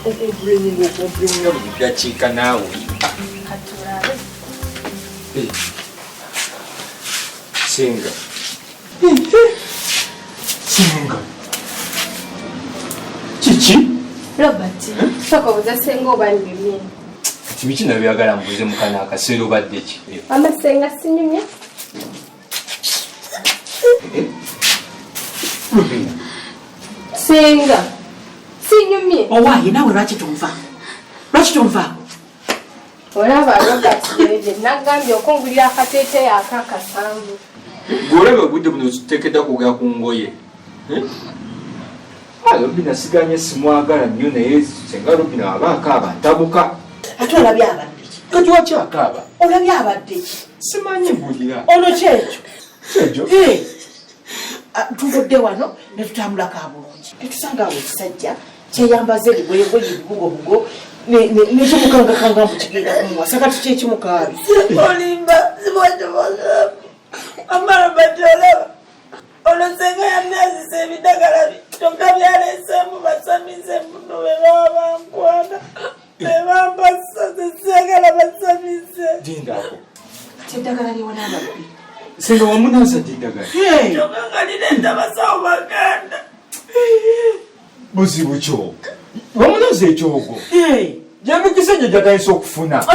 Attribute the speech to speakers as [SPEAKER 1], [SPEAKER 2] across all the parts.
[SPEAKER 1] Okumpulinga byachika nawe. Singa. Singa. Chichi?
[SPEAKER 2] Robert, soko buzasenga obani bimye.
[SPEAKER 1] Tibichi nabyagala mbuze mukana akasero badde ki.
[SPEAKER 2] Amasenga sinyumye. Senga. Sinyumye.
[SPEAKER 3] Owaye nawe lwaki tumva? Lwaki tumva?
[SPEAKER 2] Olaba Robert yeje nagambye okungulira akateete akakasanvu.
[SPEAKER 1] Golaba budde buno tutekedda kugya ku ngoye. Robina siganye simwagala nnyo naye senga Robina aba akaaba ntabuka.
[SPEAKER 3] Ate olabye abadde ki?
[SPEAKER 1] Kati waki akaaba?
[SPEAKER 3] Olabye abadde ki?
[SPEAKER 1] Simanyi mbulira.
[SPEAKER 3] Ono kyekyo.
[SPEAKER 1] Kyekyo?
[SPEAKER 3] Tuvudde wano ne tutambula ka bulungi. Tetusanga awo ekisajja kyeyambaza ebigoyegoye ebibugobugo nekimukangakanga mbu kigenda kumuwasa kati kyekimukaabi.
[SPEAKER 4] Olimba zibwatebagamba amala batolaba olosenga yamyazisa ebidagala kyokka byaleesemu basamize muno bwe baba bankwana bebampasa zesagala basamize.
[SPEAKER 1] Dindako.
[SPEAKER 3] Kati eddagala lyewanababbi.
[SPEAKER 1] Senga wamunasa dindagala.
[SPEAKER 4] Kyokka nga lirenda basawo baganda.
[SPEAKER 1] Buzibu kyo. Wamunasa ekyogo. Jamikisa gye gyatayisa okufuna.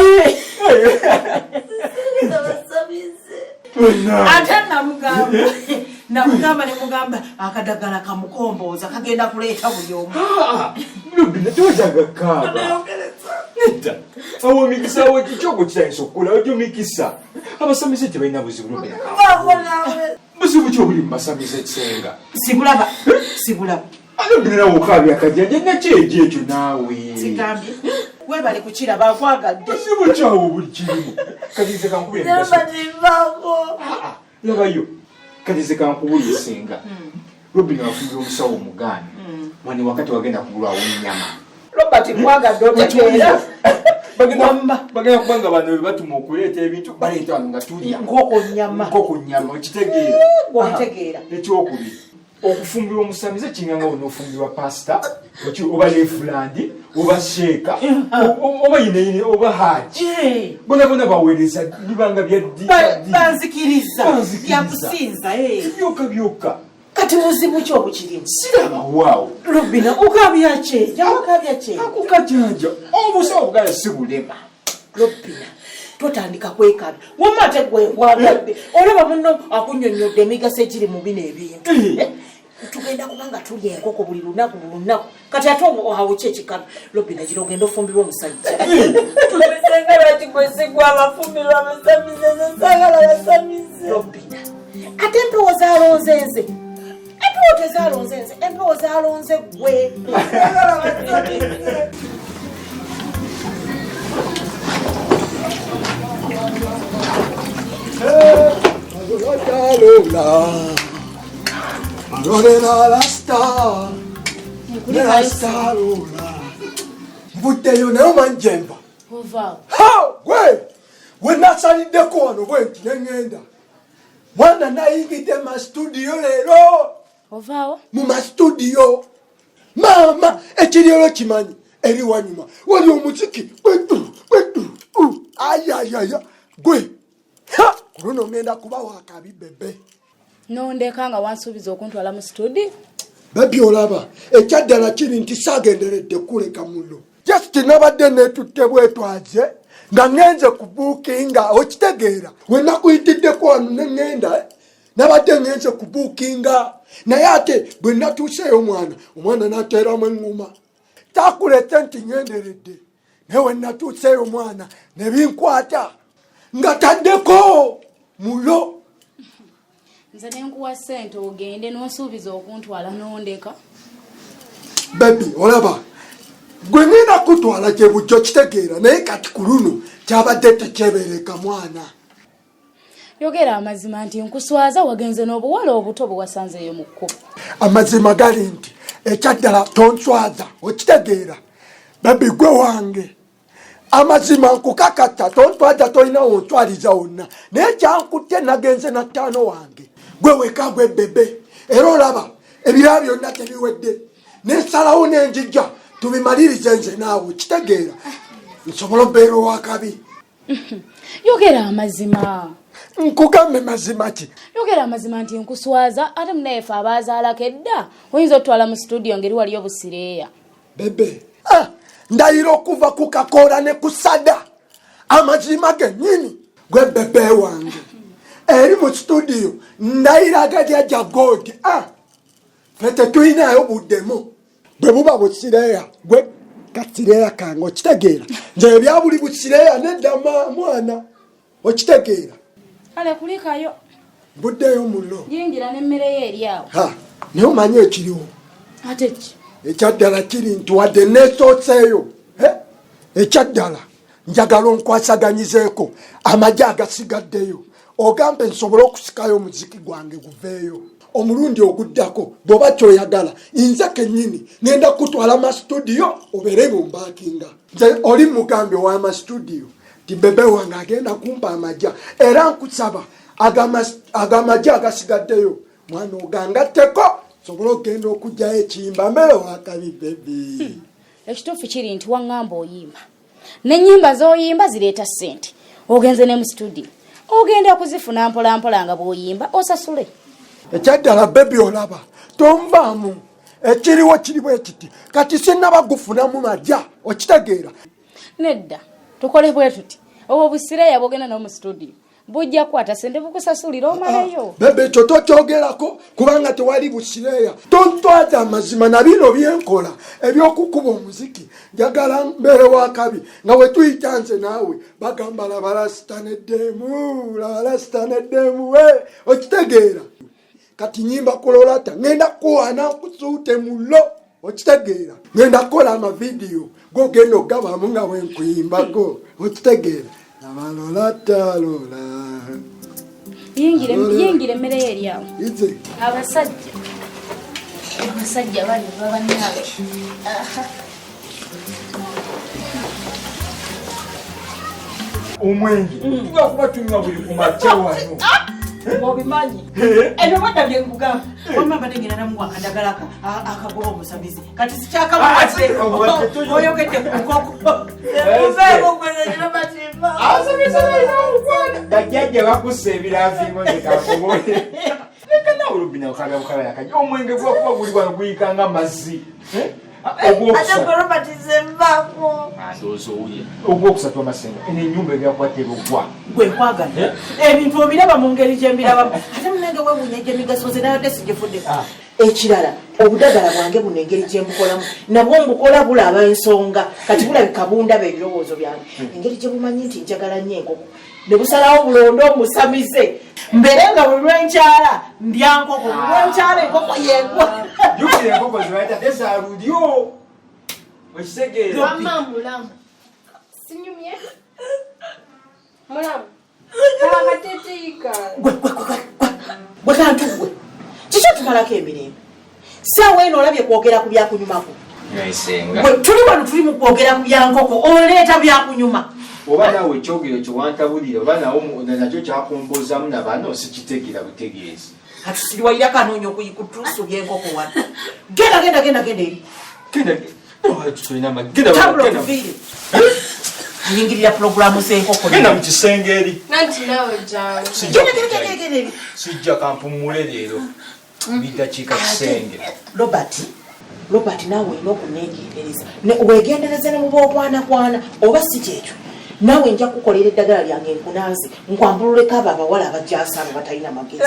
[SPEAKER 3] Ate namugamba ne mugamba akadagala kamukombooza kagenda kuleeta buli omu.
[SPEAKER 1] Lubina tojaga kaaba. Nedda. Awo mikisa awo ekyogo kitayisa okukola ojo mikisa. Abasamize tebalina buzibu Lubina. Buzibu ki obuli mu basamize Senga?
[SPEAKER 3] Sibulaba. Sibulaba.
[SPEAKER 1] Lubina nawe okaabya akajjanja nakyeji ekyo naawe.
[SPEAKER 3] Sigambye. Webale kukiraba akwagadde.
[SPEAKER 1] Buzibu ki awo buli kirimu? Katize kankubira emigaso. Labayo. Katize kankubulye Senga. Lubina wafunira omusawo omugaana. Mwani wakati wagenda kugulwawo ennyama.
[SPEAKER 3] Robert mwagadde otegeera.
[SPEAKER 1] Bagenda kubanga bano batuma okuleeta ebintu baleeta wano nga tulya.
[SPEAKER 3] Nkoko nnyama.
[SPEAKER 1] Nkoko nnyama okitegeera.
[SPEAKER 3] Bw'otegeera.
[SPEAKER 1] Ekyokubiri. Okufumbirwa omusamize kinganga onoofumbirwa pasita oba lefulandi oba sheeka oba yineyine oba haji bonabona baweereza bibanga
[SPEAKER 3] banzikiriza yakusinza
[SPEAKER 1] byokka byokka
[SPEAKER 3] kati buzibu ki obukirimu
[SPEAKER 1] siraba waawo
[SPEAKER 3] Lubina okabya kyeja okabya kyeja
[SPEAKER 1] akukajanja obusawo bugala si bulema
[SPEAKER 3] Lubina totandika kwekaba wamma ate gwe ngwagadde olaba muno akunyonyodde emigaso egiri mu bino ebintu tugenda kubanga tulya enkoko buli lunaku kati ate awo kyekikano Lubina gira ogenda ofumbirwa omusajja
[SPEAKER 4] Tulisenga lwaki kwesigwa abafumbirwa abasamize zesagala basamize.
[SPEAKER 3] Lubina ate empewo zalonze nze empewo tezalonze nze empewo zalonze gwe
[SPEAKER 4] Sagala basamize.
[SPEAKER 5] Mvuteyo nayo manjemba.
[SPEAKER 2] Ovaawo.
[SPEAKER 5] We nasaliddeko wano bwenti nengenda. Mwana nayingidde mu studio leero.
[SPEAKER 2] Ovaawo.
[SPEAKER 5] Mu studio. Mama ekiriolo kimanyi eri wanyuma. Wali omuziki kwetu. Ayayaya. Gwe. Kuno ngenda kuba wakabi bebe.
[SPEAKER 2] Nondeka nga wansuubiza okuntwala mu studio.
[SPEAKER 5] Baby olaba ekyaddala kiri nti saagenderedde kuleka mulo. Just nabadde netutte bwetwaze nga ngenze ku bookinga okitegeera we nakuyitiddeko wano nengenda nabadde ngenze ku bookinga naye ate bwe natuuseeyo omwana nateeramu eŋŋuma takulete nti ngenderedde naye we natuuseeyo omwana ne binkwata nga taddeko mulo.
[SPEAKER 2] Nze nenkuwa ssente ogende n'onsuubiza okuntwala n'ondeka.
[SPEAKER 5] Baby olaba gwe ngenda kutwala kye bujjo kitegeera naye kati ku luno kyabadde tekyebereka mwana.
[SPEAKER 2] Yogera amazima nti nkuswaza wagenze n'obuwala obuto bwe wasanzeeyo mu kkubo.
[SPEAKER 5] Amazima gali nti ekyaddala tonswaza okitegeera. Baby gwe wange amazima nkukakata tontwaza tolina wontwaliza wonna naye kyankutte nagenze na ttaano wange gwe weka gwe bebe era olaba ebirala byonna tebiwedde nensalawo nenjija tubimalirize nze naawe kitegeera nsobola obeera owakabi
[SPEAKER 2] yogera amazima
[SPEAKER 5] nkugambe mazima ki
[SPEAKER 2] yogera amazima nti nkuswaza ate munayefe abaazaalako edda oyinza otwala mu studio ngeri wali obusireeya
[SPEAKER 5] bebe ndayira okuva ku kakoola ne kusada amazima gennyini gwe bebe wange eri mu studio ndayira agalya jagodi fe tetulinayo buddemu bwe buba busireeya gwe kasireeya kange okitegeera nze ebya buli busireeya neddama mwana okitegeera
[SPEAKER 2] kale kulikayo
[SPEAKER 5] buddeyo muno
[SPEAKER 2] yingira n'emmere ye eri awo
[SPEAKER 5] naye omanyi ekiriwo
[SPEAKER 2] ate ki
[SPEAKER 5] ekyaddala kiri nti wadde neesooseeyo ekyaddala njagala onkwasaganyizeeko amagye agasigaddeyo ogambe nsobole okusikayo omuziki gwange guveeyo omulundi oguddako bw'oba kyoyagala nze kennyini ngenda kutwala masitudiyo obeere ng'ombakinga nze oli mugambe w'amasitudiyo ti bebe wange agenda kumpa amagya era nkusaba agamagye agasigaddeyo mwana ogangatteko sobole okgenda okugjayo ekiyimba mbere wakabi bebi
[SPEAKER 2] ekituufu kiri nti waŋŋamba oyimba n'ennyimba z'oyimba zireeta ssente ogenze ne mu studio ogenda kuzifuna mpolampola nga bw'oyimba osasule
[SPEAKER 5] ekyaddala bebi olaba tonvaamu ekiriwo kiriwo ekiti kati sinaba gufunamu magya okitegeera
[SPEAKER 2] nedda tukole bwe tuti obwo busireeya bwogenda n'omu studio bujja kukwata sente bukusasulira omaleyo
[SPEAKER 5] bebe ekyo tokyogerako kubanga tewali busireeya tontwaza amazima na bino byenkola ebyokukuba omuziki njagala mbeere wakabi nga wetuyita nze naawe bagamba labalasitaneddemu okitegeera kati nyimba kololata ngenda kuwana nkusuute mulo okitegeera ngenda kukola amavidiyo gogenda ogabamu nga wenkuyimbako okitegeera abalolaatalola
[SPEAKER 2] yingira emmere ye eri awo
[SPEAKER 5] ize
[SPEAKER 2] abasajja bali babanyaabe
[SPEAKER 1] omwenge tugakuba tunywa buli ku makya wano
[SPEAKER 3] obimanyi ebyo bwadda byenkugamba wamma mbadde ngenda namuwa andagala akagoba omusabizi kati sikyakamuwadde oyogedde ku nkoko
[SPEAKER 1] bajjajja bakussa ebiraviimo nekakubole leka nawe olubina okabya bukaba yakajja omwenge gwakuba guli wano guyikanga mazzi ogwokusatu amasenga enenyumba ebyakwatera ogwa
[SPEAKER 3] gwekwagala ebintu obiraba mu ngeri gyembirabamu ate munange wewunya gyemigaso nze nayodde sigifuddeko ekirala obudagala bwange buno engeri gyembukolamu nabwo mbukola bulaba ensonga kati bulabika bundaba ebirowoozo byange engeri gyebumanyi nti njagala nnyo enkoko ne busalawo bulondo omusamize mbere nga buli lwenkyala ndya nkoko buli lwenkyala enkoko yengwa
[SPEAKER 1] jukira enkoko zibaita tezaalulyo okitegeera
[SPEAKER 6] Mama mulamu. Sinyumye. Mulamu. Abateteika.
[SPEAKER 3] Gwe kantu gwe. Kiki tumalako emirembe? Saawa eno olabye kwogera ku byakunyumako. Gwe tuli wano tuli mu kwogera ku byankoko oleeta byakunyuma.
[SPEAKER 1] oba naawe ekyogero kyewantabulira oba nakyo kyakumboozamu nabano sikitegera butegeezi
[SPEAKER 3] atusiriwalira kanoonya okuyikutuusu byenkoko wano genda eri tabula okuviire ayingirira pulogulaamu z'enkoko
[SPEAKER 1] genda mu kisenge eri
[SPEAKER 6] Nanti nawe jangu.
[SPEAKER 3] genda eri
[SPEAKER 1] sijja kampumule leero bidakiika kisenge
[SPEAKER 3] Robert nawe olina okuneegendereza weegendereze ne muba okwanakwana oba si kyekyo nawe nja kukolera eddagala lyange enkunanzi nkwambululeko abo abawala abajjasaabo batalina magezi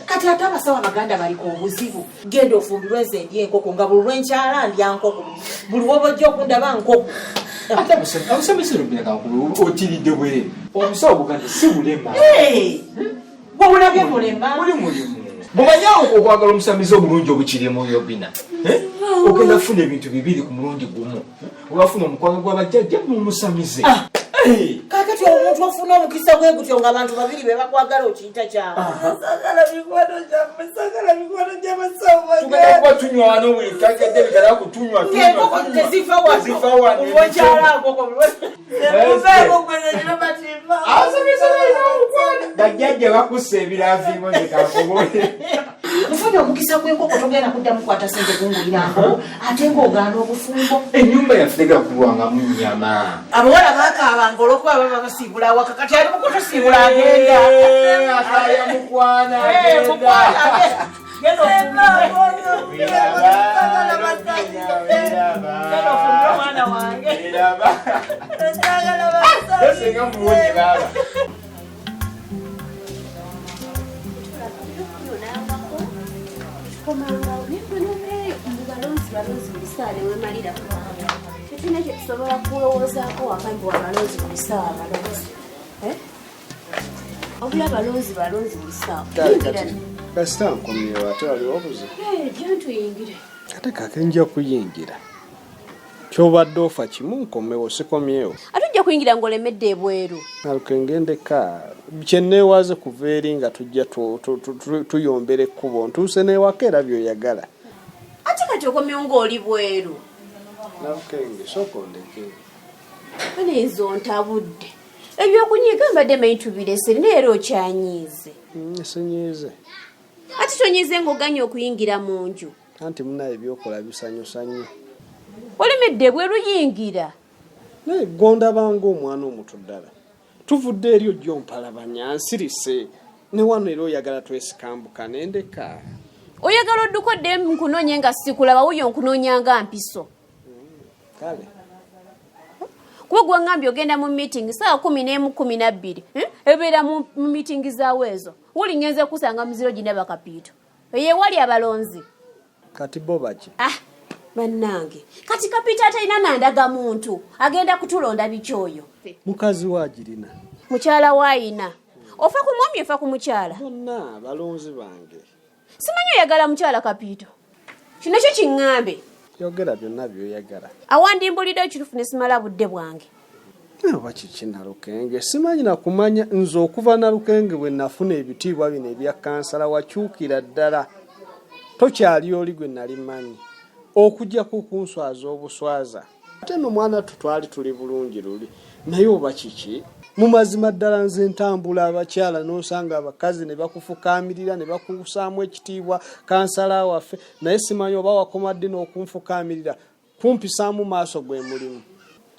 [SPEAKER 3] kati ate abasawo abaganda baliko obuzibu genda ofumbirwe nze ndya enkoko nga buli lwenkyala ndya nkoko buli woba ojja okundaba nkoko
[SPEAKER 1] ate abusomesa lubinakankulu otiridde bwere omusawo buganda si bulema
[SPEAKER 3] bwobulabye mulema
[SPEAKER 1] muli mulimu bumanyawo okwagala omusamizi obulungi obukirimu yobina ogenda kufuna ebintu bibiri ku mulundi gumu olwafuna omukwano gw'abajjajja mumusamize
[SPEAKER 3] kakati omuntu ofuna omukisa gwe gutyo ng'abantu babiri be bakwagala okiyita kyawe
[SPEAKER 1] tugenda kuba tunywa wano buli kakedde bitala kutunywa
[SPEAKER 3] ng'enkoko teziva wano olwenkyala nkoko
[SPEAKER 1] bajjajja bakussa ebiraviimo nekakubole
[SPEAKER 3] ofunye omukisa gw'enkoko togenda kuddamu kukwata sente kungulirangako ate ng'ogaana obufumbo.
[SPEAKER 1] Ennyumba yaffe gakulwangamu nnyama.
[SPEAKER 3] Abawala baakaabanga olw'okuba baba basiibula awaka kati ali mukutusiibula agenda.
[SPEAKER 1] Akaya mukwana
[SPEAKER 3] agenda. Mwana wange.
[SPEAKER 2] Komanga bibulube balonzi bisale wemalira kitune kyo kisobola kulowoozaako wakambi wa balonzi bisawa balonzi obula balonzi bisawa
[SPEAKER 7] kasita nkomyewo ate waliwo obuzi
[SPEAKER 2] gyentuyingire
[SPEAKER 7] ate kakenja kuyingira kyobadde ofa kimu nkomewo sikomyewo
[SPEAKER 2] ate ojja kuyingira ng'olemedde ebweru
[SPEAKER 7] nalukengendeka kyenneewaze kuva eri nga tujja tuyombera ekkubo ntuuse neewaka era byoyagala
[SPEAKER 2] ate kati okomyewo ng'oli bweru
[SPEAKER 7] nalukenge sooka ondeke
[SPEAKER 2] anenzo ntabudde ebyokunyiga mbadde mayitubirese naye era okyanyiize
[SPEAKER 7] sinyiize
[SPEAKER 2] ate tonyiize ng'oganye okuyingira mu nju
[SPEAKER 7] anti munaye ebyokola bisanyusanyu
[SPEAKER 2] olemedde ebweru yingira
[SPEAKER 7] naye gondabanga omwana omuto ddala tuvudde eri ojja ompalabanya nsirise ne wano era oyagala twesikambuka nendeka
[SPEAKER 2] oyagala odduka odde nkunoonye nga sikulaba wuyo nkunoonyanga mpiso
[SPEAKER 7] kale
[SPEAKER 2] kuba gwaŋŋambye ogenda mu meeting saa 11:12 ebeera mu meeting zaawo ezo wuli ngenze kusanga muziro gindaba kapiito eyewali abalonzi
[SPEAKER 7] kati bo baki
[SPEAKER 2] bannange kati kapiito atalina nandaga muntu agenda kutulonda bikyoyo
[SPEAKER 7] mukazi wagirina
[SPEAKER 2] mukyala waayina ofa ku mwami ofa ku mukyala
[SPEAKER 7] bonna balonzi bange
[SPEAKER 2] simanyi oyagala mukyala kapiito kino kyo kiŋŋambe
[SPEAKER 7] yogera byonna byoyagala
[SPEAKER 2] awandimbulidde ekirufu ne simala budde bwange
[SPEAKER 7] oba kiki nalukenge simanyi nakumanya nze okuva nalukenge bwe nafuna ebitiibwa bino ebya kansala wakyukira ddala tokyali oli gwe nali manyi okujjako kunswaza obuswaza ate n'omwana tutwali tuli bulungi luli naye oba kiki mu mazima ddala nze ntambula abakyala n'osanga abakazi ne bakufukaamirira ne bakusaamu ekitiibwa kansala waffe naye simanyi oba wakomadde n'okunfukaamirira kumpisaamu maaso gwe mulimu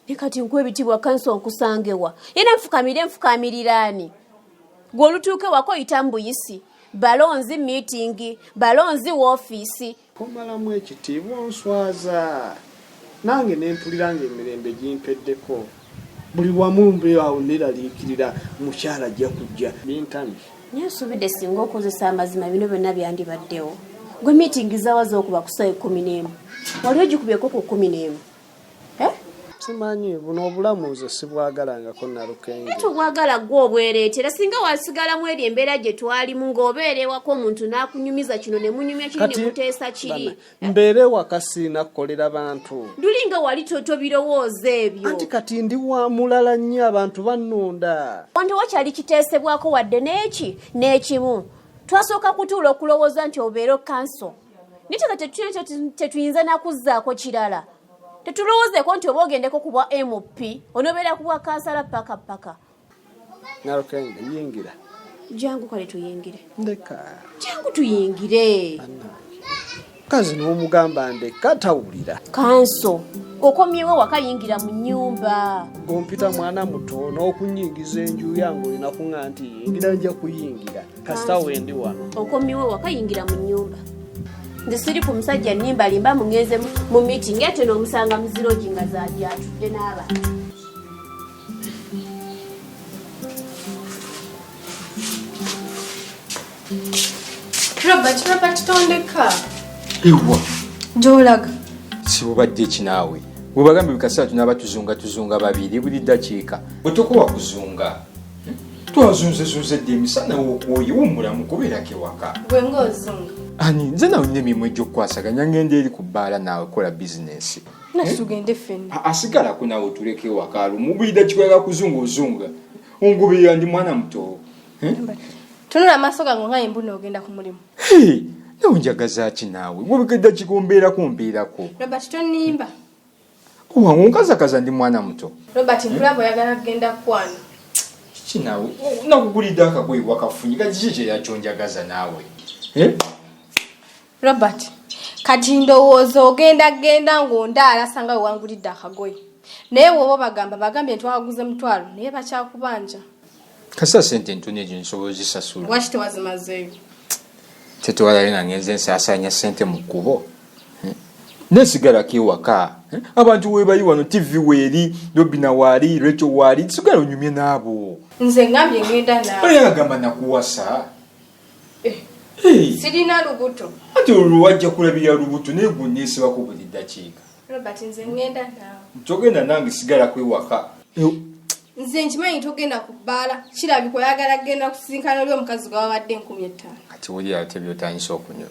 [SPEAKER 2] ne kati nkuwa ebitiibwa kanso nkusangewa yena nfukaamiriraani gwe olutuuke wako oyita mbuyisi balonzi meeting balonzi woofiisi
[SPEAKER 7] komalamu ekitiibwa onswaza nange nempuliranga emirembe gimpeddeko buli wamu mbeawo neraliikirira mukyala ajja kujja bintamye
[SPEAKER 2] naye nsuubidde singa okozesa amazima bino byonna byandibaddewo gwe meeting zawaza okuba ku saa 11 wali ogikubyeko ku 11
[SPEAKER 7] simanyi buno obulamu nze sibwagalangako nalukenge
[SPEAKER 2] tobwagala gwe obwereetera singa wasigalamu eri embeera gye twalimu ng'obeera ewako omuntu n'akunyumiza kino ne munyumya kiri ne muteesa kiri
[SPEAKER 7] mbeera ewaka siina kukolera bantu
[SPEAKER 2] lulinga wali tobirowooza ebyo
[SPEAKER 7] anti kati ndi wa mulala nnyo abantu bannonda
[SPEAKER 2] wanti wakyali kiteesebwako wadde n'eki n'ekimu twasooka kutuula okulowooza nti obeera kanso niteka tetuyinza nakuzzaako kirala tetulowoozeeko nti oba ogendeko ku bwa MP onoobeera ku bwa kansala paka
[SPEAKER 7] nalukenge yingira
[SPEAKER 2] jangu kale tuyingire
[SPEAKER 7] ndeka
[SPEAKER 2] jangu tuyingire
[SPEAKER 7] kazi n'omugamba ndeka tawulira
[SPEAKER 2] kanso okomyewo wakayingira mu nnyumba
[SPEAKER 7] gompita mwana muto n'okunyingiza enju yange olina kuŋŋa nti yingira nja kuyingira kasita wendi wano
[SPEAKER 2] okomyewo wakayingira mu nnyumba nze siri ku musajja nnimbalimba muŋŋenze mu meeting ate n'omusanga muzirogi nga zagyatudde n'abantu
[SPEAKER 6] Robert tondeka
[SPEAKER 1] ewa
[SPEAKER 6] gyolaga
[SPEAKER 1] sibubadde ekinaawe bwebagambe bikasala tunaba tuzunga babiri buli ddakiika bwetokowa kuzunga twazunzezunze dde emisana wokwoyi wumulamu kubeerako ewaka
[SPEAKER 6] gwe ng'ozunga
[SPEAKER 1] ani nze nawe nina emirimu egy'okukwasaganya ngenda eri ku bbaala naawe kola bizinensi
[SPEAKER 6] nati tugende ffenna
[SPEAKER 1] asigalako naawe otuleko ewaka lumu buli ddakiika kuzunga ozunga ongubirira ndi mwana muto
[SPEAKER 6] tunula amaaso gange nga embuna ogenda ku mulimu
[SPEAKER 1] nawe njagaza ki naawe bwebigedda kikombeerako mbeerako
[SPEAKER 6] Robert tonimba
[SPEAKER 1] wange onkazakaza ndi mwana muto
[SPEAKER 6] Robert nkulaba oyagala kugenda kwana
[SPEAKER 1] kiki naawe nakugulidde akagoye wakafunyi kati kiki kyeyakyo njagaza naawe
[SPEAKER 6] Robert, kati ndowooza ogenda ng'ondaala sanga wewangulidde akagoye. Naye woba bagambye nti waguze mutwalo naye bakyakubanja.
[SPEAKER 1] Kasa sente ntono egyo nsobola ozisasula.
[SPEAKER 6] Lwaki tewazimazeeyo?
[SPEAKER 1] Tetwalayo na ngenze nsaasaanya sente mu kkubo. Nesigalako ewaka. Abantu weebali wano TV weeri, Robina waali, Rachel waali, sigala onyumye n'abo.
[SPEAKER 6] Nze ngambye ngenda naawe.
[SPEAKER 1] Oyo agamba nakuwasa.
[SPEAKER 6] Sirina lubuto.
[SPEAKER 1] Ati olwo wajja kulabira lubuto naye gwe neesibako buli ddakiika.
[SPEAKER 6] Robert, nze ngenda naawe.
[SPEAKER 1] Togenda nange sigalako ewaka.
[SPEAKER 6] Nze nkimanyi togenda ku bbaala. Kirabika oyagala kugenda kusinkana oli omukazi gwe wabadde 15,000.
[SPEAKER 1] Kati oli awo tebyotandisa okunyuma.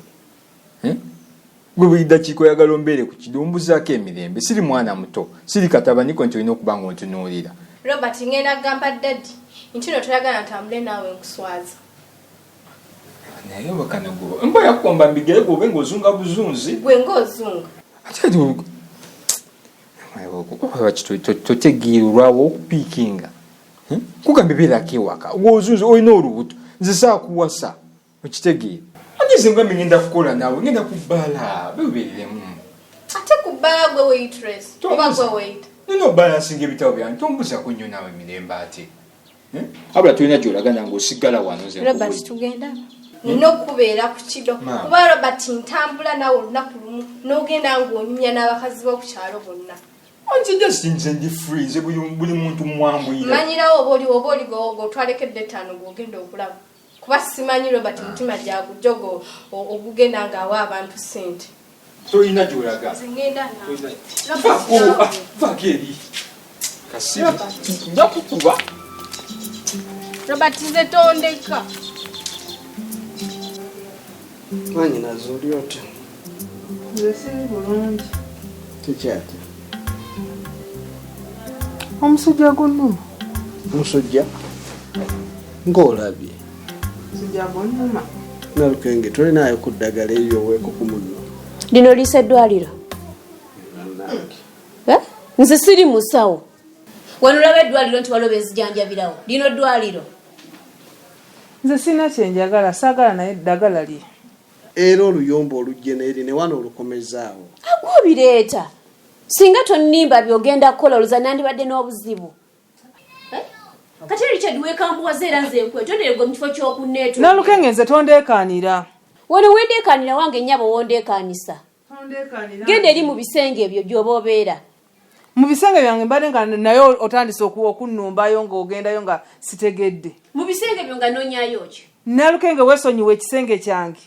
[SPEAKER 1] Gwe buli ddakiika oyagala ombeere ku kidumbuzaako emirembe. Siri mwana muto, siri katabaniko nti olina okuba nga ontunuulira.
[SPEAKER 6] Robert, ngenda kugamba Daddy nti no toyagala ntambule naawe nkuswaza.
[SPEAKER 1] Naye bakanagoba mbwa yakukomba mbigere gobe ng'ozunga buzunzi.
[SPEAKER 6] Gwe ng'ozunga.
[SPEAKER 1] Ati totegeerwawo okupiikinga. Kugamba beerako ewaka ng'ozunzi olina olubuto nze saakuwasa okitegeera. Ate nze nga ngenda kukola naawe ngenda kubbaala beebereremu.
[SPEAKER 6] Ate ku bbaala gwe waitress oba gwe wait.
[SPEAKER 1] Nina obalansinga ebitabo byange tombuzako nnyo naawe emirembe ate. Abula tulina gy'olagana ng'osigala wano nze.
[SPEAKER 6] Robert, tugenda nina okubeera ku kido kuba Robert ntambula naawe olunaku lumu n'ogenda ng'onyumya n'abakazi b'oku kyalo bonna.
[SPEAKER 1] Anti just nze ndi free nze buli muntu mwambwira.
[SPEAKER 6] Manyirawo oba oli gotwalekedde ttaano gw'ogenda okulaba kuba simanyi Robert mutima gyagujja ogugenda ng'awa abantu ssente.
[SPEAKER 1] Tolina gy'olaga.
[SPEAKER 6] Nze ngenda naawe.
[SPEAKER 1] Vaako eri. Kasibi nja kukuba.
[SPEAKER 6] Robert, nze tondeka.
[SPEAKER 7] Manyi nazo oli otya?
[SPEAKER 4] Nze siri bulungi.
[SPEAKER 7] Kikyatya?
[SPEAKER 4] Omusujja gunnuma.
[SPEAKER 7] Omusujja? Ng'olabye?
[SPEAKER 4] Omusujja gunnuma.
[SPEAKER 7] Nalukenge tolinaayo ku ddagala eryo oweeko ku munno.
[SPEAKER 2] Lino liisa eddwaliro. Nze siri musawo. Wano olaba eddwaliro nti waliwo bezijanjabirawo. Lino ddwaliro.
[SPEAKER 4] Nze sina kyenjagala saagala naye eddagala lye.
[SPEAKER 7] Era oluyombo olujje n'eri ne wano olukomezaawo.
[SPEAKER 2] Agwobireeta. Singa tonnimba byogenda kukola oluza nandibadde n'obuzibu. Kati Richard weekambuwaza era nze nkwetondere gwe mu kifo ky'okunneetu.
[SPEAKER 4] Nalukenge nze tondeekaanira.
[SPEAKER 2] Wano wendeekaanira wange nnyabo wondeekaanisa. Genda eri mu bisenge ebyo gy'oba obeera.
[SPEAKER 4] Mu bisenge byange mbadde nga naye otandise okunnumbayo ng'ogendayo nga sitegedde.
[SPEAKER 2] Mu bisenge byo nga noonyaayo ki?
[SPEAKER 4] Nalukenge weesonyiwa ekisenge kyange.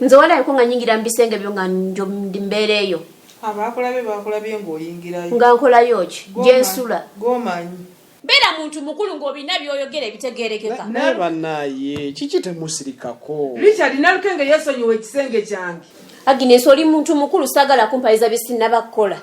[SPEAKER 2] Nze walaayiko nga nyingira mu bisenge byo nga mbeereeyo.
[SPEAKER 4] Abakulabye ng'oyingirayo.
[SPEAKER 2] Nga nkolayo ki? Gyensula.
[SPEAKER 4] G'omanyi.
[SPEAKER 2] Beera muntu mukulu ng'obina by'oyogera ebitegeerekeka.
[SPEAKER 7] Naye bannaaye kiki temusirikako?
[SPEAKER 4] Richard, Nalukenge yeesonyiwa ekisenge kyange.
[SPEAKER 2] Agnes oli muntu mukulu saagala kumpaliza bye sinnabakukola.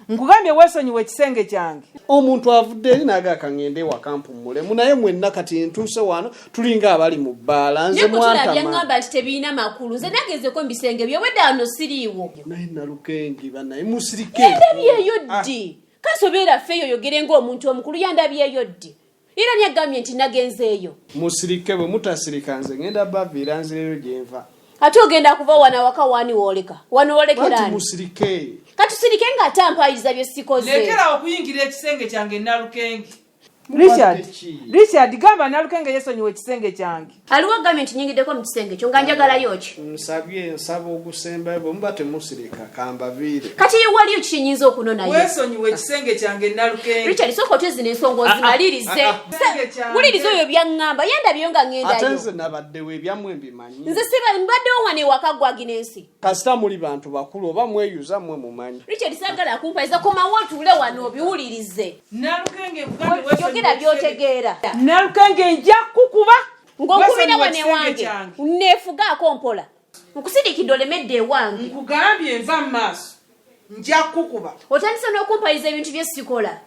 [SPEAKER 4] Nkugambye weesonyiwa ekisenge kyange.
[SPEAKER 7] Omuntu avudde eri n'agaaka ngende ewaka mpummulemu naye mwenna kati ntuuse wano tulinga abali mu bbaala nze mwantama.
[SPEAKER 2] Naye ngamba nti tebiina makulu nze nagezeko mu bisenge by'obwedda wano siriiwo.
[SPEAKER 7] Naye Nalukenge bannaye musirike.
[SPEAKER 2] Yandabyeyo ddi. Kasobeera ffeeyo oyogere ng'omuntu omukulu yandabyeyo ddi. Era nyagambye nti nagenzeeyo.
[SPEAKER 7] Musirike bwe mutasirika nze ngenda baviira nzireyo gye nva.
[SPEAKER 2] Ate ogenda kuva wano awaka wani wooleka. Wano woolekera ani?
[SPEAKER 7] Musirike.
[SPEAKER 2] Katusirike ng'ate ampayiriza bye sikoze.
[SPEAKER 4] Lekera okuyingira ekisenge kyange Nalukenge. Richard, gamba Nalukenge yeesonyiwa ekisenge kyange.
[SPEAKER 2] Aliwo agambye nti nyingiddeko mu kisenge kyo nga njagalayo ki?
[SPEAKER 7] Nsaba ogusembayo bwe muba temusirika kambaviire.
[SPEAKER 2] Kati waliyo kikinyinza okunonayo.
[SPEAKER 4] Weesonyiwa ekisenge kyange Nalukenge.
[SPEAKER 2] Richard, sooka otezina ensonga ozimalirize. Wuliriza oyo byaŋŋamba yandabyeyo nga ŋŋendayo.
[SPEAKER 7] Ate nze nabaddewo ebyammwe mbimanyi.
[SPEAKER 2] Nze mbaddewo wano ewaka gwa Aginesi.
[SPEAKER 7] Kasita muli bantu bakulu oba mweyuza mmwe mumanyi.
[SPEAKER 2] Richard, saagala kumpaliza komawo otuule wano obiwulirize.
[SPEAKER 4] Nalukenge
[SPEAKER 2] yogera by'otegeera.
[SPEAKER 4] Nalukenge nja kukuba.
[SPEAKER 2] Ng'okubira wano ewange nneefugaako mpola. Nkusirikidde olemedde ewange.
[SPEAKER 4] Nkugambye nva mu maaso. Nja kukuba.
[SPEAKER 2] Otandisa n'okumpayiriza ebintu bye sikola.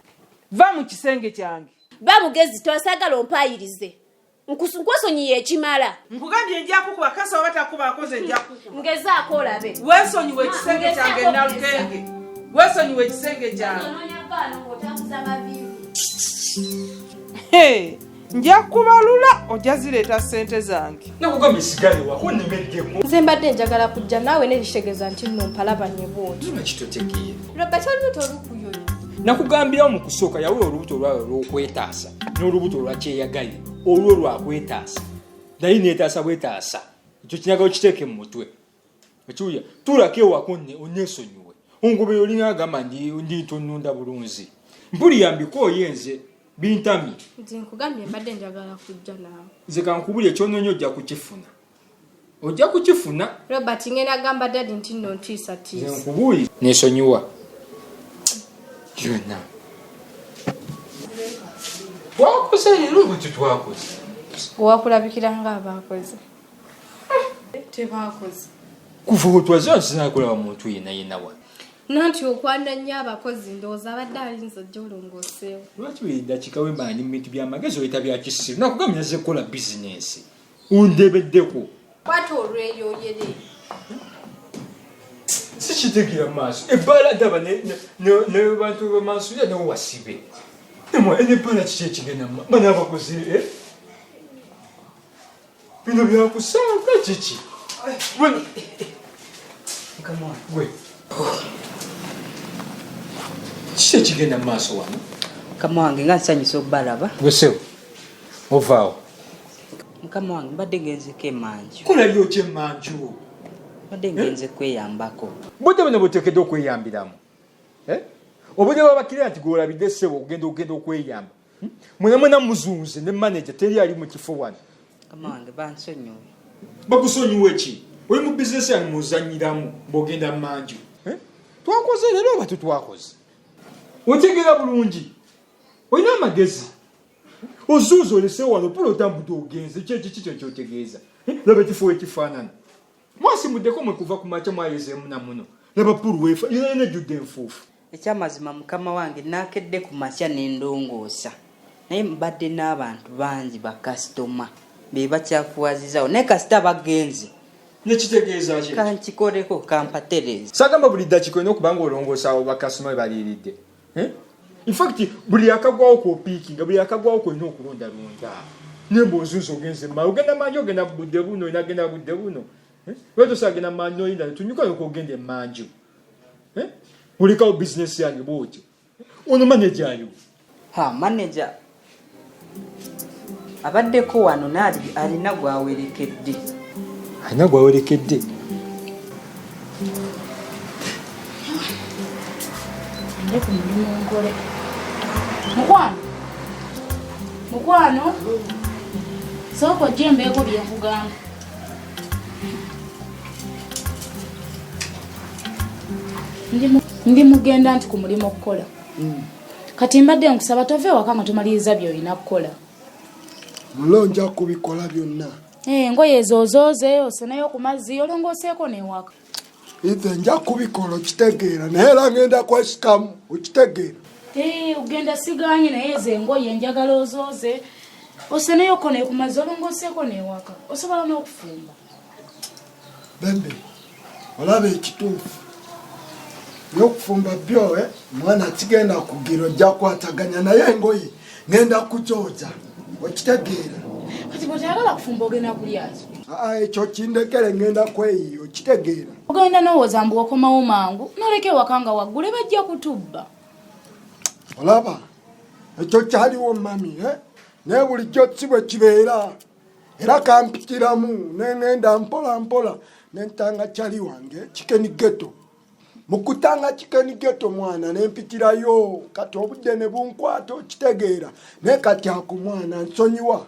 [SPEAKER 4] Va mu kisenge kyange.
[SPEAKER 2] Ba mugezi tosaagala ompayirize. Nkwesonyiye ekimala.
[SPEAKER 4] Nkugambye nja kukuba kasa oba takuba akoze nja kukuba.
[SPEAKER 2] Ngezaako olabe.
[SPEAKER 4] Weesonyiwa ekisenge kyange Nalukenge. Weesonyiwa ekisenge kyange. nja kubalula ojja zireeta ssente zange.
[SPEAKER 1] Nakugambye sigale wako nnemeddeko.
[SPEAKER 6] Nze mbadde njagala kujja naawe neritegeeza nti nno mpalabanye bwoti.
[SPEAKER 1] Nakitotegeera.
[SPEAKER 6] Robert olubuto olukuyoyo.
[SPEAKER 1] Nakugambirawo mu kusooka yawula olubuto olw'okwetaasa n'olubuto olwakyeyagaye olwo lwakwetaasa naye neetaasa bwetaasa ekyo kinyaga okiteeke mu mutwe ekiwuya tulako ewako onneesonyiwe ongoberera olina agamba ndi tonunda bulunzi mpuliyambiko oyenze bintamye.
[SPEAKER 6] Nze nkugambye mbadde njagala kujja naawe.
[SPEAKER 1] Nze kankubulya ekyonoonya ojja kukifuna.
[SPEAKER 6] Robert ngenda gamba dadi nti nno ntiisatiisa.
[SPEAKER 1] Nze nkubulya neesonyiwa yonna. Twakoze leero bwe tutwakoze.
[SPEAKER 6] Owakulabikira ng'abaakoze. Tebaakoze.
[SPEAKER 1] Kuva otwaze nsinaakulaba muntu yenna wa.
[SPEAKER 6] Nanti okwanda nnyo abakozi ndowooza abadde alinza ojja olongooseewo.
[SPEAKER 1] Lwaki buli ddakiika wemba ni mu bintu by'amagezi oyita bya kisiru nakugambye naze kukola bizinensi undebeddeko.
[SPEAKER 6] Kwata olweyoyere.
[SPEAKER 1] Sikitegeera maaso ebbaala daba ne bantu b'amansuulira newo wasibe n'ebbaala kiki ekigenda bana abakozi bino byakusanga kiki gwe kiki ekigenda mu maaso wano
[SPEAKER 8] mukama wange nga nsanyusa obbalaba
[SPEAKER 1] gwesewo ovaawo
[SPEAKER 8] mukama wange mbadde ngenzeko emanju
[SPEAKER 1] kola lyokya emanju
[SPEAKER 8] mbadde ngenze kweyambako
[SPEAKER 1] budde buno buteekedde okweyambiramu obudde babakirira nti gwolabidde ssebo ogenda okweyamba mwena muzunze ne manager teri ali mu kifo wano.
[SPEAKER 8] mukama wange bansonyiwe.
[SPEAKER 1] Bakusonyiwe ki? Oli mu bizinesi yange muzanyiramu bw'ogenda mu manju. Twakoze leero oba tetwakoze? Otegeera bulungi. Olina amagezi. Ozuuza olese wano pula otambudde ogenze kiki kyotegeeza. Laba ekifo ekifaanana. Mwasimuddeko mwe kuva ku makya mwayezeemu na muno. Laba pulu weefa era nejjudde enfuufu.
[SPEAKER 8] Ekyamazima mukama wange naakedde ku makya n'endongoosa naye mbadde n'abantu bangi bakasitoma be bakyakuwazizaawo naye kasita bagenze
[SPEAKER 1] nekitegeeza ki
[SPEAKER 8] kankikoleko kampatereza
[SPEAKER 1] sagamba buli ddakiika olina okuba nga olongoosaawo bakasitoma we baliiridde. Infact buli akagwawo kwopiikinga buli akagwawo kolina okulondalonda nemba onzunza ogenze mmaa ogenda manju ogenda budde buno inagenda budde buno wetosagenda manju oyinda netunyuka nokogenda emanju ulikawo bizinesi yange bwotyo ono manager aliwo.
[SPEAKER 8] Manager abaddeko wano naali alina gwawerekedde.
[SPEAKER 1] Alina gwawerekedde?
[SPEAKER 9] Ndeku mulimu nkole. Mukwano soko jembeeko byenkugamba. Ndi mugenda nti ku mulimu okukola. Kati mbadde nkusaba tove waka nga tumaliriza by'olina kukola.
[SPEAKER 5] Mulonja kubikola byonna.
[SPEAKER 9] Ngoye ezooze oseneyo ku mazzi olongooseeko n'ewaka.
[SPEAKER 5] Nze nja kubikola okitegeera naye era ngenda kwesikamu okitegeera.
[SPEAKER 9] Ugenda sigaanye naye ezo engoye njagala ozooze oseneyoko ne ku mazzi olongooseeko n'ewaka osobola n'okufumba.
[SPEAKER 5] Bembe olaba ekituufu y'okufumba byo mwana kigenda kugira ojja kwataganya naye engoye ngenda kujooza okitegeera.
[SPEAKER 9] Kati bw'otoyagala kufumba ogenda kulya ki?
[SPEAKER 5] Ekyo kindekere ngenda kweyiyo okitegeera.
[SPEAKER 9] Ogenda n'owooza mbu okomawo mangu n'oleka ewaka nga waggule bajja kutubba.
[SPEAKER 5] Olaba ekyo kyaliwo mami naye bulijjo si bwe kibeera era kampitiramu nengenda mpola mpola nentanga kyali wange Kikeni Ghetto. Mukutanga Kikeni Ghetto mwana nempitirayo kati obudde ne bunkwata okitegeera naye kati ako mwana nsonyiwa.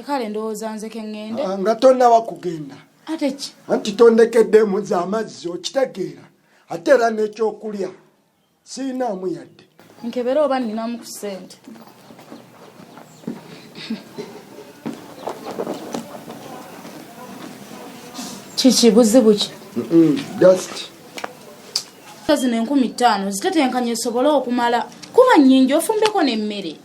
[SPEAKER 9] Kale ndowooza nze ke ŋŋende.
[SPEAKER 5] Nga tonnaba kugenda.
[SPEAKER 9] Ate ki?
[SPEAKER 5] Anti tondekeddemu z'amazzi okitegeera ate era n'ekyokulya siinaamu yadde.
[SPEAKER 9] Nkebere oba nninamu ku ssente. Kiki buzibu ki?
[SPEAKER 5] Just
[SPEAKER 9] zino 5,000 zitetenkanye esobole okumala kuba nnyingi ofumbeko n'emmere.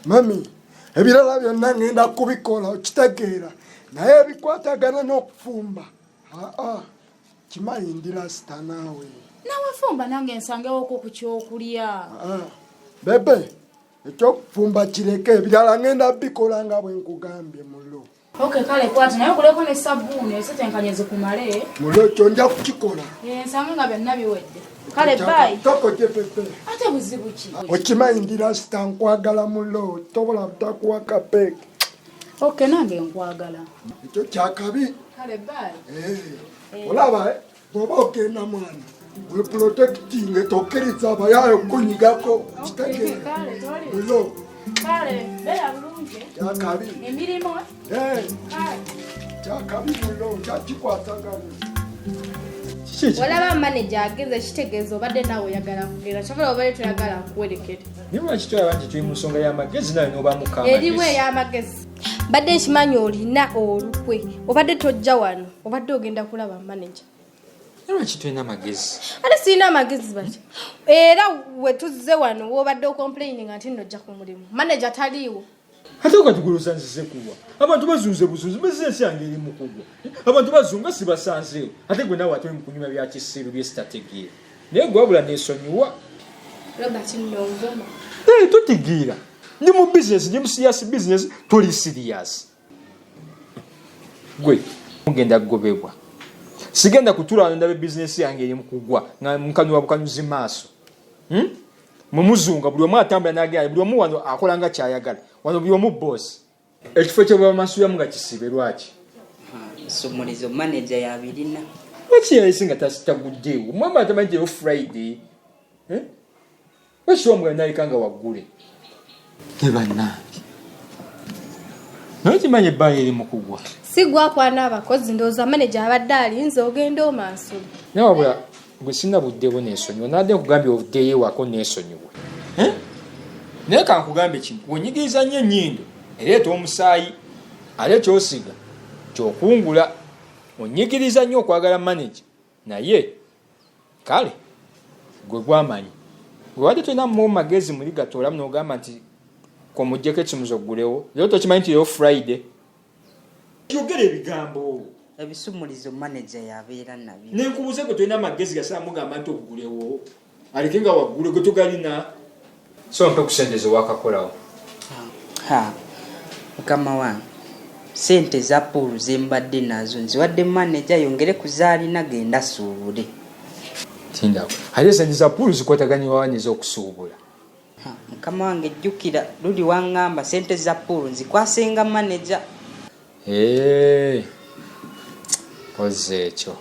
[SPEAKER 5] Mami ebirala byonna ngenda kubikola okitegeera naye ebikwatagana n'okufumba kimanyi ndi lasita naawe.
[SPEAKER 9] Nawe fumba nange nsangewoko ku kyokulya.
[SPEAKER 5] Bebe ekyokufumba kireke ebirala ngenda bikola nga bwe nkugambye mulo.
[SPEAKER 9] Okay, kale kwati naye kuleko ne sabuni esetenkanye zikumale.
[SPEAKER 5] Mulo kyo nja kukikola.
[SPEAKER 9] Nsanga nga byonna biwedde. Kale bye.
[SPEAKER 5] Toko jepepe.
[SPEAKER 9] Ate buzibu ki?
[SPEAKER 5] Okimanyi ndira sita nkwagala mulo tobola butakuwa kapeke.
[SPEAKER 9] Okay, nange nkwagala.
[SPEAKER 5] Ekyo kyakabi.
[SPEAKER 9] Kale bye.
[SPEAKER 5] Olaba bw'oba ogenda mwana we protecting tokkiriza abayayo kunyigako kitegeera mulo.
[SPEAKER 9] Kale beera bulungi.
[SPEAKER 5] Kyakabi.
[SPEAKER 9] Emirimu.
[SPEAKER 5] Kale. Kyakabi mulo kyakikwatagana.
[SPEAKER 6] Walaba manager ageze kitegeeza obadde naawe oyagala kugenda kyokera obadde toyagala kuwerekera.
[SPEAKER 1] Niba wakitwala banti tuli mu nsonga y'amagezi nawe n'oba mukama.
[SPEAKER 6] Erimu ey'amagezi. Badde nkimanyi olina olukwe obadde tojja wano obadde ogenda kulaba manager.
[SPEAKER 1] Lwaki tulina amagezi?
[SPEAKER 6] Ate sirina amagezi bati. Era we tuzze wano wobadde ocomplaining nti nojja ku mulimu. Manager taliiwo.
[SPEAKER 1] Ate okatugulusa nzize kuwa. Abantu bazunze busunzi bizinesi yange eri mu kugwa. Abantu bazunga sibasanzeewo. Ate gwe naawe ate mu kunyuma bya kisiru byesitategeera. Naye gwe wabula neesonyiwa.
[SPEAKER 6] Robert Nongoma.
[SPEAKER 1] Totegeera. Ndi mu bizinesi, ndi mu serious business, toli serious. Gwe mugenda kugobebwa. Sigenda kutula wano ndabe bizinesi yange eri mu kugwa nga mukanywa bukanyuzi maaso. Mumuzunga buli omu atambula n'agenda buli omu wano akola nga kyayagala. Wano buli omu boss. Ekifo ky'obamasuyamu nga kisibe lwaki?
[SPEAKER 8] Nsumulizo manager yabirina.
[SPEAKER 1] Lwaki yayisinga taguddeewo? Mwamba atamanyi nti Friday. Lwaki omugala naleka nga waggule? Ne bannange. Naye kimanyi ebbanga eri mu kugwa.
[SPEAKER 6] Si gwakwana abakozi ndowooza manager abadde alinze ogenda omaaso.
[SPEAKER 1] Naye wabula gwe sina buddeewo neesonyiwa. Nadde nkugambye obuddeyo ewako neesonyiwa. Naye kankugambye kino wenyigiriza nnyo ennyindo ereeta omusaayi ate kyosiga kyokungula onyigiriza nnyo okwagala manager naye kale gwe gwamanyi gwe wadde tolina mu magezi muli gatoolamu n'ogamba nti komujjeko ekimuzo oggulewo leero tokimanyi nti leero Friday yogera ebigambo
[SPEAKER 8] ebisumulizo manager yabeera nabyo
[SPEAKER 1] nenkubuze gwe tolina magezi gasala mugamba nti oggulewo aleke nga waggule gwe togalina so mpe kusendeza wakakolawo.
[SPEAKER 8] Mukama wange sente za poolu zembadde nazo nziwadde manager yongere kuzaalina genda suubule.
[SPEAKER 1] Tindawo ate sente za poolu zikwataganywa wanyeza okusuubula.
[SPEAKER 8] Mukama wange jjukira luli waŋŋamba sente za poolu nzikwasenga manager.
[SPEAKER 1] Koze ekyo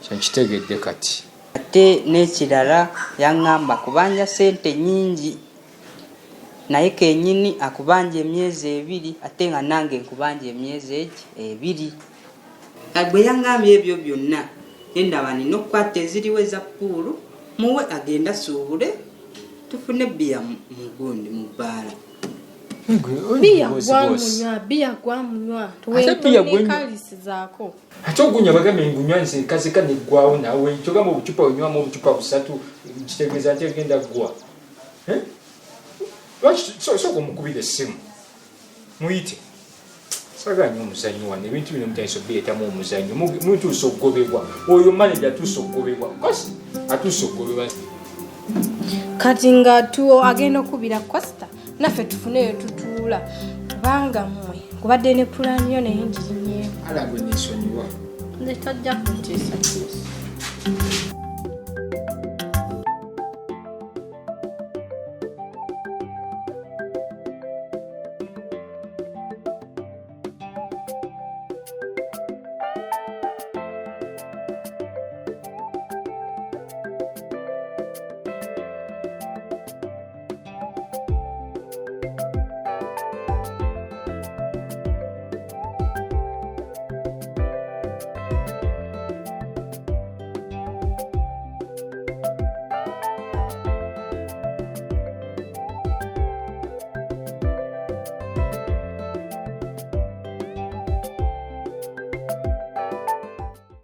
[SPEAKER 1] kyenkitegedde kati.
[SPEAKER 8] Ate n'ekirala yaŋŋamba kubanja sente nnyingi naye kennyini akubanja emyezi 2 ate nga nange nkubanja emyezi 2. Agwe yaŋŋambye ebyo byonna endaba nina okukwata eziriwo eza puulu muwe agenda suubule tufune bbiya mugundi mu bbaala.
[SPEAKER 6] Bia gwamunywa tuwekalisizaako
[SPEAKER 1] ate ogunya bagambe ngunywa nze kazeka neggwawo nawe kyogamba obucupa onywamu obucupa 3 kitegeeza nti egenda ggwa. Lwaki sooka omukubira essimu muyite saganya omuzanyo wano ebintu bino mutandisa obireetamu omuzanyo mutuusa okugobebwa oyo manager atuusa okugobebwa kasi atuusa okugobebwa.
[SPEAKER 6] kati nga tuwo agenda okubira costa naffe tufuneyo tutuula kubanga mmwe kubadde ne pulaani yo naye ngirinyeeko.
[SPEAKER 1] Ala gwe neesonyiwa.
[SPEAKER 6] Nze tajja kuntiisatiisa.